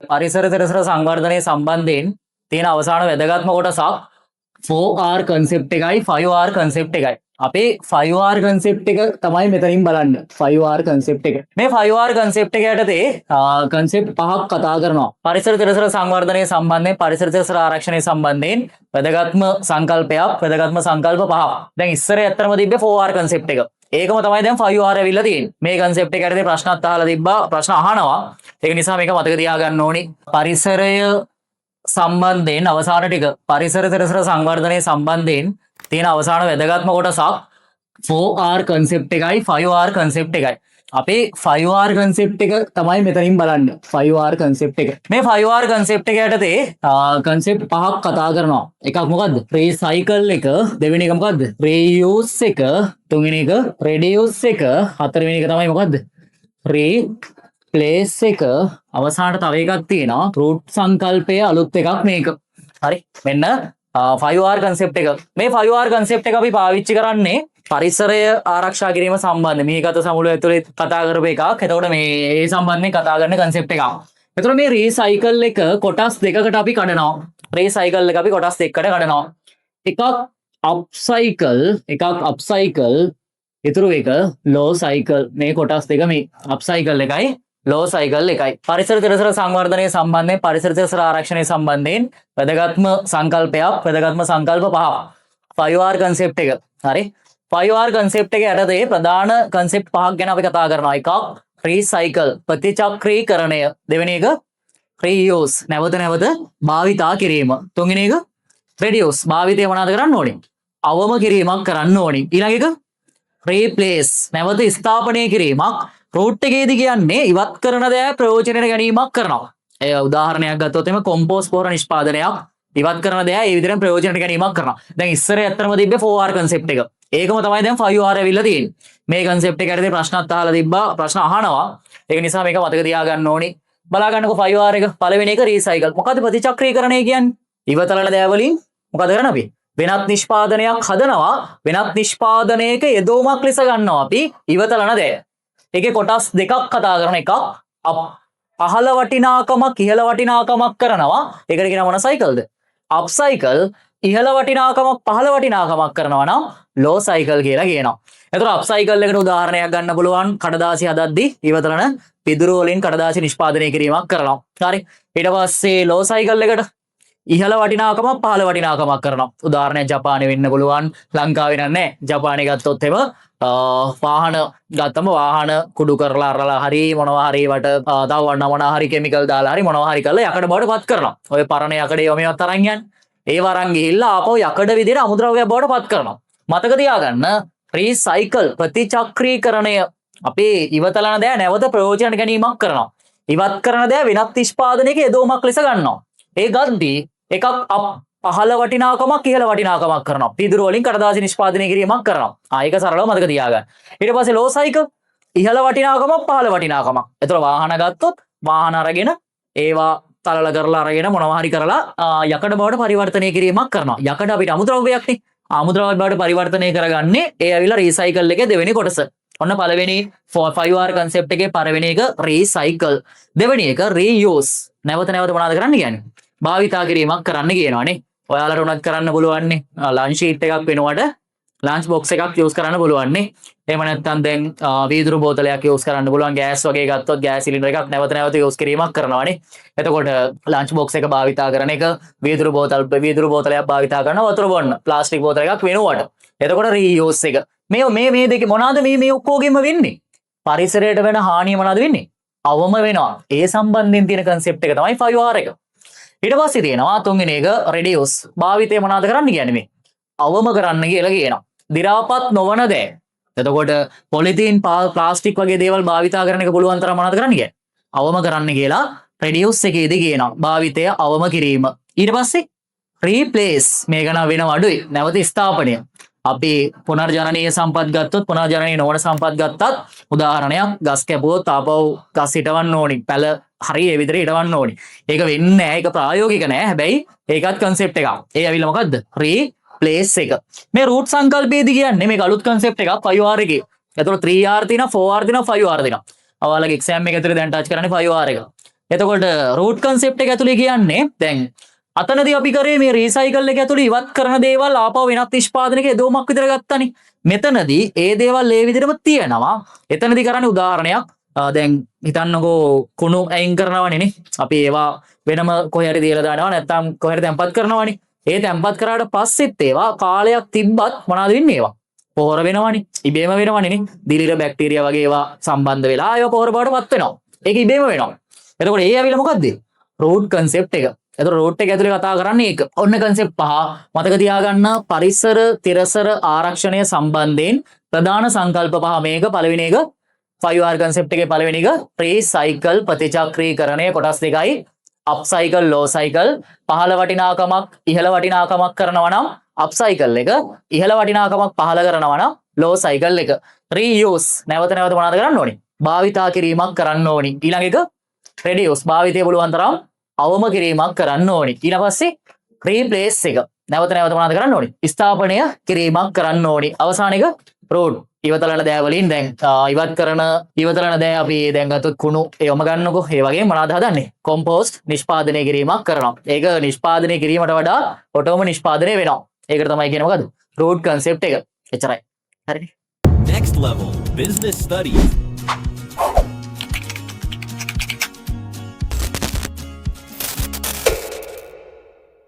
පරිසර තිරසර සංවර්ධනය සම්බන්ධයෙන් තියෙන අවසාන වැදගත්ම කොටසක් 4R concept එකයි 5R concept එකයි. අපේ 5R concept එක තමයි මෙතනින් බලන්න. 5R concept එක. මේ 5R concept එක යටතේ concept පහක් කතා කරනවා. පරිසර තිරසර සංවර්ධනය සම්බන්ධයෙන් පරිසර තිරසර ආරක්ෂණය සම්බන්ධයෙන් වැදගත්ම සංකල්පයක්, වැදගත්ම සංකල්ප පහක්. දැන් ඉස්සරේ ඇත්තටම තිබ්බේ 4R concept එක. ඒකම තමයි දැන් 5R ඇවිල්ලා තියෙන්නේ. මේ concept එක යටතේ ප්‍රශ්නත් අහලා තිබ්බා, ප්‍රශ්න අහනවා. ඒක නිසා මේක මතක තියාගන්න ඕනි. පරිසරය සම්බන්ධයෙන් අවසාන ටික පරිසර තිරසර සංවර්ධනය සම්බන්ධයෙන් තියෙන අවසාන වැදගත්ම කොටසක් 4R concept එකයි 5R concept එකයි. අපේ 5R concept එක තමයි මෙතනින් බලන්න. 5R concept එක. මේ 5R concept එක යටතේ concept පහක් කතා කරනවා. එකක් මොකද්ද? recycle එක, දෙවෙනි එක මොකද්ද? reuse එක, තුන්වෙනි එක reduce එක, හතරවෙනි එක තමයි මොකද්ද? ප්ලේස් එක, අවසානට තව එකක් තියෙනවා රූට් සංකල්පය අලුත් එකක් මේක. හරි, මෙන්න 5R concept එක. මේ 5R concept එක අපි පාවිච්චි කරන්නේ පරිසරය ආරක්ෂා කිරීම සම්බන්ධ මේ ගත සමුළුව ඇතුලේ කතා කරපු එකක්. එතකොට මේ ඒ සම්බන්ධයෙන් කතා කරන concept එකක්. එතකොට මේ රීසයිකල් එක කොටස් දෙකකට අපි කඩනවා. රීසයිකල් එක අපි කොටස් දෙකකට කඩනවා. එකක් අප්සයිකල්, ඉතුරු එක ලෝ සයිකල්. මේ කොටස් දෙක මේ අප්සයිකල් එකයි ලෝ සයිකල් එකයි. පරිසර තිරසර සංවර්ධනය සම්බන්ධයෙන් පරිසර තිරසර ආරක්ෂණය සම්බන්ධයෙන් වැදගත්ම සංකල්පයක්, වැදගත්ම සංකල්ප පහක්. 5R concept එක. හරි. 5R concept එක යටතේ ප්‍රධාන concept පහක් ගැන අපි කතා කරනවා. එකක් recycle ප්‍රතිචක්‍රීකරණය. දෙවෙනි එක reuse නැවත නැවත භාවිතා කිරීම. තුන්වෙනි එක reduce භාවිතය මොනවද කරන්න ඕනේ? අවම කිරීමක් කරන්න ඕනේ. ඊළඟ එක replace නැවත ස්ථාපනය කිරීමක්. රූට් එකේදී කියන්නේ ඉවත් කරන දේ ප්‍රයෝජනයට ගැනීමක් කරනවා. ඒ උදාහරණයක් ගත්තොත් එimhe කොම්පෝස්ට් පොහොර නිෂ්පාදනයක් ඉවත් කරන දේ ඒ විදිහෙන් ප්‍රයෝජනයට ගැනීමක් කරනවා. දැන් ඉස්සරේ ඇත්තටම තිබ්බේ 4R concept එක. ඒකම තමයි දැන් 5R ඇවිල්ලා තියෙන්නේ. මේ concept එක යටතේ ප්‍රශ්නත් අහලා තිබ්බා, ප්‍රශ්න අහනවා. ඒක නිසා මේක මතක තියාගන්න ඕනි. බලා ගන්නකො 5R එක. පළවෙනි එක recycle. මොකද්ද ප්‍රතිචක්‍රීකරණය කියන්නේ? ඉවතලන දේ වලින් මොකද කරන්නේ අපි? වෙනත් නිෂ්පාදනයක් හදනවා. වෙනත් නිෂ්පාදනයක යෙදවීමක් ලෙස ගන්නවා අපි ඉවතලන දේ. ඒකේ කොටස් දෙකක් කතා කරන එකක් පහළ වටිනාකමක් ඉහළ වටිනාකමක් කරනවා. ඒකට කියන මොන සයිකල්ද? Up cycle. ඉහළ වටිනාකමක් පහළ වටිනාකමක් කරනවා නම් ලෝ සයිකල් කියලා කියනවා. එතකොට අප් සයිකල් එකට උදාහරණයක් ගන්න පුළුවන් කඩදාසි හදද්දී ඉවතලන පිදුරු වලින් කඩදාසි නිෂ්පාදනය කිරීමක් කරනවා. හරි. ඊට පස්සේ ලෝ සයිකල් එකට ඉහළ වටිනාකමක් පහළ වටිනාකමක් කරනවා. උදාහරණයක් ජපානයේ වෙන්න පුළුවන්, ලංකාවේ නෑ. ජපානයේ ගත්තොත් එම වාහන ගත්තම වාහන කුඩු කරලා අරලා හරි මොනවා හරි වට තව මොනවා හරි කිමිකල් දාලා හරි මොනවා හරි කරලා යකඩ බවට පත් කරනවා. ඔය පරණ යකඩේ යොමේවත් අරන් යන්නේ. ඒව අරන් ගිහිල්ලා ආපහු යකඩ විදිහට අමුද්‍රව්‍යයක් බවට පත් කරනවා. මතක තියාගන්න රීසයිකල් ප්‍රතිචක්‍රීකරණය අපේ ඉවතලන දේ නැවත ප්‍රයෝජනට ගැනීමක් කරනවා. ඉවත් කරන දේ වෙනත් නිෂ්පාදනයක යෙදවීමක් ලෙස ගන්නවා. ඒ ගද්දී එකක් පහළ වටිනාකමක් ඉහළ වටිනාකමක් කරනවා. පිදුරු වලින් කඩදාසි නිෂ්පාදනය කිරීමක් කරනවා. ඒක සරලව මතක තියාගන්න. ඊට පස්සේ ලෝ සයිකල් ඉහළ වටිනාකමක් පහළ වටිනාකමක්. ඒතර වාහන ගත්තොත් වාහන අරගෙන ඒවා තලල කරලා අරගෙන මොනවා හරි කරලා යකඩ බවට පරිවර්තනය කිරීමක් කරනවා. යකඩ අපිට අමුද්‍රව්‍යයක් නේ. අමුද්‍රව්‍ය බවට පරිවර්තනය කරගන්නේ ඒ ඇවිල්ලා රීසයිකල් එකේ දෙවෙනි කොටස. ඔන්න පළවෙනි 5R concept එකේ පළවෙනි එක රීසයිකල්. දෙවෙනි එක reuse. නැවත නැවත මොනවද කරන්න කියන්නේ? භාවිතා කිරීමක් කරන්න කියනවානේ. ඔයාලට උනත් කරන්න පුළුවන් නේ. ලන්ච් ෂීට් එකක් වෙනකොට ලන්ච් බොක්ස් එකක් යූස් කරන්න පුළුවන් නේ. එහෙම නැත්නම් දැන් වීදුරු බෝතලයක් යූස් කරන්න පුළුවන්. ගෑස් වගේ ගත්තොත් ගෑස් සිලින්ඩර් එකක් නැවත නැවත යූස් කිරීමක් කරනවානේ. එතකොට ලන්ච් බොක්ස් එක භාවිතා කරන එක, වීදුරු බෝතලයක් භාවිතා කරන වතුර බොන්න, ප්ලාස්ටික් බෝතල එකක් වෙනුවට. එතකොට reuse එක. මේ දෙක මොනවාද මේ ඔක්කොගෙම වෙන්නේ? පරිසරයට වෙන හානිය මොනවාද වෙන්නේ? අවම වෙනවා. ඒ සම්බන්ධයෙන් තියෙන concept එක තමයි 5R එක. ඊට පස්සේ තියෙනවා තුන්වෙනි එක reduce. භාවිතය මොනවද කරන්න කියන්නේ මේ? අවම කරන්න කියලා කියනවා. දි รา පත් නොවන දේ. එතකොට පොලිතීන් ප්ලාස්ටික් වගේ දේවල් භාවිතා කරන එක පුළුවන් තරම් මොනවද කරන්න කියන්නේ? අවම කරන්න කියලා reduce එකේදී කියනවා. භාවිතය අවම කිරීම. ඊට පස්සේ replace මේක නම් වෙනව අඩුයි. නැවත ස්ථාපනය. අපි පුනර්ජනනීය සම්පත් ගත්තොත් පුනර්ජනනීය නොවන සම්පත් ගත්තත් උදාහරණයක් ගස් කැපුවොත් ආපහු ගස් හිටවන්න ඕනි. පැල හරි ඒ විදිහට හිටවන්න ඕනි. ඒක වෙන්නේ නැහැ. ඒක ප්‍රායෝගික නෑ. හැබැයි ඒකත් concept එකක්. ඒ ඇවිල්ලා මොකද්ද? replace එක. මේ root සංකල්පයේදී කියන්නේ මේක අලුත් concept එකක් 5R එකේ. එතකොට 3R තියෙනවා, 4R තියෙනවා, 5R තියෙනවා. ඔයාලගේ exam එක ඇතුලේ දැන් ටච් කරන්නේ 5R එක. එතකොට රූට් කන්සෙප්ට් එක ඇතුලේ කියන්නේ දැන් අතනදී අපි කරේ මේ රීසයිකල් එක ඇතුලේ ඉවත් කරන දේවල් ආපහු වෙනත් නිෂ්පාදනයක යොදවමක් විතර ගත්තනේ. මෙතනදී ඒ දේවල් ඒ විදිහටම තියෙනවා. එතනදී කරන්නේ උදාහරණයක් දැන් හිතන්නකෝ කුණු අයින් කරනවනේ අපි ඒවා වෙනම කොහේ හරි දීලා දානවා නැත්නම් කොහේ හරි තැම්පත් කරනවනේ. ඒ තැම්පත් කරාට පස්සෙත් ඒවා කාලයක් තිබ්බත් මොනවද වෙන්නේ ඒවා? පොහොර වෙනවනේ. ඉබේම වෙනවනේ නේ. දිලිර බැක්ටීරියා වගේ ඒවා සම්බන්ධ වෙලා ඒවා පොහොර බවටපත් වෙනවා. ඒක ඉබේම වෙනවා. එතකොට ඒ ඇවිල්ලා මොකද්ද? රූට් කන්සෙප්ට් එක. එතකොට රූට් එක ඇතුලේ කතා කරන්නේ ඒක. ඔන්න කන්සෙප්ට් පහ මතක තියාගන්න. පරිසර තිරසර ආරක්ෂණය සම්බන්ධයෙන් ප්‍රධාන සංකල්ප පහ මේක. පළවෙනි එක 5R කන්සෙප්ට් එකේ පළවෙනි එක රීසයිකල් ප්‍රතිචක්‍රීකරණය කොටස් දෙකයි. අප්සයිකල් ලෝසයිකල් පහළ වටිනාකමක් ඉහළ වටිනාකමක් කරනවා නම් අප්සයිකල් එක ඉහළ වටිනාකමක් පහළ කරනවා නම් ලෝසයිකල් එක. රීයුස් නැවත නැවත මොනවද කරන්න ඕනේ? භාවිතා කිරීමක් කරන්න ඕනේ. ඊළඟ එක රෙඩියුස් භාවිතය පුළුවන් තරම් අවම කිරීමක් කරන්න ඕනේ. ඊට පස්සේ රීප්ලේස් එක නැවත නැවත මොනවද කරන්න ඕනේ? ස්ථාපනය කිරීමක් කරන්න ඕනේ. අවසාන එක රෝඩ් ඉවතලන දෑ වලින් දැන් ඉවත් කරන ඉවතලන දෑ අපි දැන් ගත්තොත් කුණු ඒවම ගන්නකො. ඒ වගේ මොනවද හදන්නේ? කොම්පෝස්ට් නිෂ්පාදනය කිරීමක් කරනවා. ඒක නිෂ්පාදනය කිරීමට වඩා ඔටෝම නිෂ්පාදනය වෙනවා. ඒකට තමයි කියන්නේ මොකද්ද? රූට් කන්සෙප්ට් එක. එච්චරයි. හරිනේ. Next level business studies.